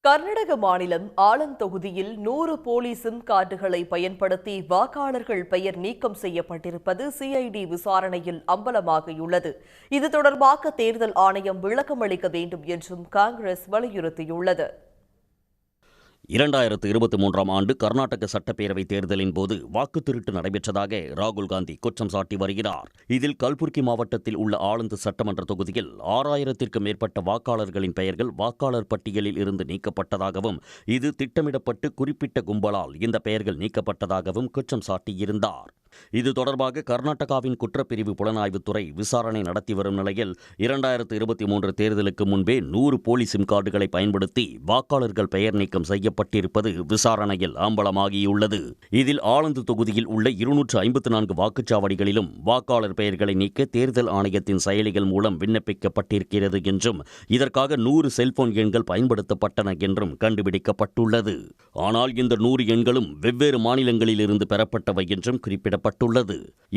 கர்நாடக மாநிலம் ஆலன் தொகுதியில் 100 போலி சிம் கார்டுகளை பயன்படுத்தி வாக்காளர்கள் பெயர் நீக்கம் செய்யப்பட்டிருப்பது சிஐடி விசாரணையில் அம்பலமாகியுள்ளது. இது தொடர்பாக தேர்தல் ஆணையம் விளக்கம் அளிக்க வேண்டும் என்றும் காங்கிரஸ் வலியுறுத்தியுள்ளது. 2023ஆம் ஆண்டு கர்நாடக சட்டப்பேரவை தேர்தலின் போது வாக்கு திருட்டு நடைபெற்றதாக ராகுல் காந்தி குற்றம் சாட்டி வருகிறார். இதில் கல்புர்கி மாவட்டத்தில் உள்ள ஆலந்து சட்டமன்ற தொகுதியில் 6000த்திற்கும் மேற்பட்ட வாக்காளர்களின் பெயர்கள் வாக்காளர் பட்டியலில் இருந்து நீக்கப்பட்டதாகவும், இது திட்டமிடப்பட்டு குறிப்பிட்ட கும்பலால் இந்த பெயர்கள் நீக்கப்பட்டதாகவும் குற்றம் சாட்டியிருந்தார். இது தொடர்பாக கர்நாடகாவின் குற்றப்பிரிவு புலனாய்வுத்துறை விசாரணை நடத்தி வரும் நிலையில் 2023 தேர்தலுக்கு முன்பே 100 போலி சிம் கார்டுகளை பயன்படுத்தி வாக்காளர்கள் பெயர் நீக்கம் செய்யப்பட்டிருப்பது விசாரணையில் அம்பலமாகியுள்ளது. இதில் ஆலந்து தொகுதியில் உள்ள 254 வாக்குச்சாவடிகளிலும் வாக்காளர் பெயர்களை நீக்க தேர்தல் ஆணையத்தின் செயலிகள் மூலம் விண்ணப்பிக்கப்பட்டிருக்கிறது என்றும், இதற்காக 100 செல்போன் எண்கள் பயன்படுத்தப்பட்டன என்றும் கண்டுபிடிக்கப்பட்டுள்ளது. ஆனால் இந்த 100 எண்களும் வெவ்வேறு மாநிலங்களிலிருந்து பெறப்பட்டவை என்றும் குறிப்பிடப்பட்டுள்ளது.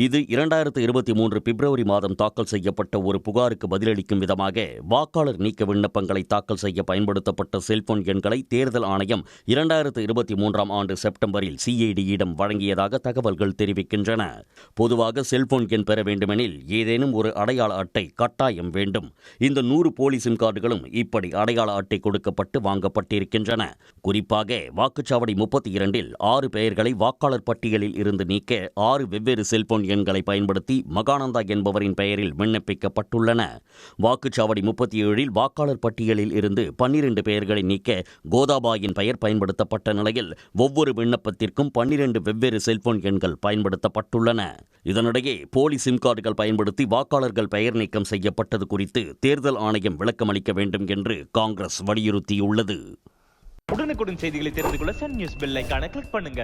இது 2023 பிப்ரவரி மாதம் தாக்கல் செய்யப்பட்ட ஒரு புகாருக்கு பதிலளிக்கும் விதமாக வாக்காளர் நீக்க விண்ணப்பங்களை தாக்கல் செய்ய பயன்படுத்தப்பட்ட செல்போன் எண்களை தேர்தல் ஆணையம் 2023ஆம் ஆண்டு செப்டம்பரில் சிஐடியிடம் வழங்கியதாக தகவல்கள் தெரிவிக்கின்றன. பொதுவாக செல்போன் எண் பெற வேண்டுமெனில் ஏதேனும் ஒரு அடையாள அட்டை கட்டாயம் வேண்டும். இந்த 100 போலி சிம் கார்டுகளும் இப்படி அடையாள அட்டை கொடுக்கப்பட்டு வாங்கப்பட்டிருக்கின்றன. குறிப்பாக வாக்குச்சாவடி 32இல் 6 பெயர்களை வாக்காளர் பட்டியலில் இருந்து நீக்க 6 வெவ்வேறு செல்போன் எண்களை பயன்படுத்தி மகானந்தா என்பவரின் பெயரில் விண்ணப்பிக்கப்பட்டுள்ளன. வாக்குச்சாவடி 37இல் வாக்காளர் பட்டியலில் இருந்து 12 பெயர்களை நீக்க கோதாபாயின் பெயர் பயன்படுத்தப்பட்ட நிலையில் ஒவ்வொரு விண்ணப்பத்திற்கும் 12 வெவ்வேறு செல்போன் எண்கள் பயன்படுத்தப்பட்டுள்ளன. இதனிடையே போலி சிம் கார்டுகள் பயன்படுத்தி வாக்காளர்கள் பெயர் நீக்கம் செய்யப்பட்டது குறித்து தேர்தல் ஆணையம் விளக்கமளிக்க வேண்டும் என்று காங்கிரஸ் வலியுறுத்தியுள்ளது. உடனுக்குடன் செய்திகளை தெரிந்து கொள்ள சன் நியூஸ் பெல் ஐகானை கிளிக் பண்ணுங்க.